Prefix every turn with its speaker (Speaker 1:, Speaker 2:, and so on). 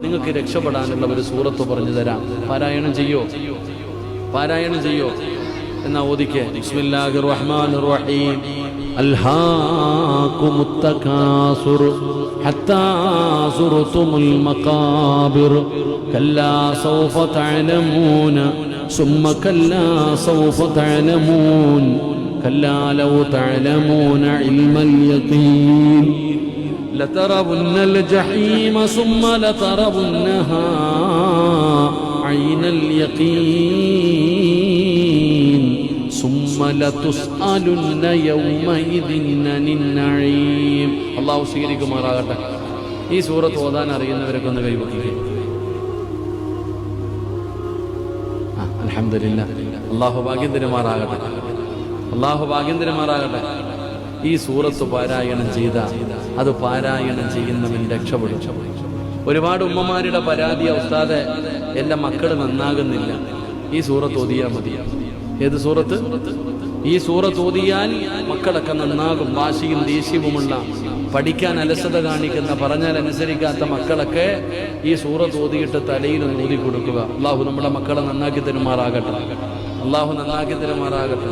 Speaker 1: നിങ്ങൾക്ക് രക്ഷപ്പെടാനുള്ള ഒരു സൂറത്ത് പറഞ്ഞു തരാം. പാരായണം ചെയ്യോ? പാരായണം ചെയ്യോ? എന്നാ ഓദിക്കേ. ബിസ്മില്ലാഹിർ റഹ്മാനിർ റഹീം. അൽഹാകുമുത് തകാസുർ ഹത്താ സുർതുമുൽ മഖാബിർ കല്ലാ സൗഫ തഅലമൂന സുമ്മ കല്ലാ സൗഫ തഅലമൂൻ കല്ലാ ലൗ തഅലമൂന ഇൽമൽ യഖീൻ ലതറവുന്നൽ ജഹീമ സുമ്മ ലതറവുന്നഹാ ഐനൽ യഖീൻ സുമ്മ ലതുസ്അലുന്ന യൗമഇദിൻ അനിൻ നഈം. അല്ലാഹു സ്വീകരിക്കുമാറാകട്ടെ. ഈ സൂറത്ത് ഓതാൻ അറിയുന്നവരൊക്കെ ഒന്ന് കൈവയ്ക്കുക. അൽഹംദുലില്ലാഹ്. അല്ലാഹു ഭാഗ്യം തരുമാറാകട്ടെ. അല്ലാഹു ഭാഗ്യം തരുമാറാകട്ടെ. ഈ സൂറത്ത് പാരായണം ചെയ്ത അത് പാരായണം ചെയ്യുന്നവൻ രക്ഷപ്പെടും. ഒരുപാട് ഉമ്മമാരുടെ പരാതി, ഉസ്താദേ എൻ്റെ മക്കൾ നന്നാകുന്നില്ല, ഈ സൂറത്ത് ഓതിയാൽ മതി. ഏത് സൂറത്ത്? ഈ സൂറത്ത് ഓതിയാൽ മക്കളൊക്കെ നന്നാകും. വാശിയും ദേഷ്യവുമുള്ള, പഠിക്കാൻ അലസത കാണിക്കുന്ന, പറഞ്ഞാൽ അനുസരിക്കാത്ത മക്കളൊക്കെ ഈ സൂറത്ത് ഓതിയിട്ട് തലയിൽ ഊതി കൊടുക്കുക. അള്ളാഹു നമ്മുടെ മക്കളെ നന്നാക്കി തരുമാറാകട്ടെ. അള്ളാഹു നന്നാക്കി തരുമാറാകട്ടെ.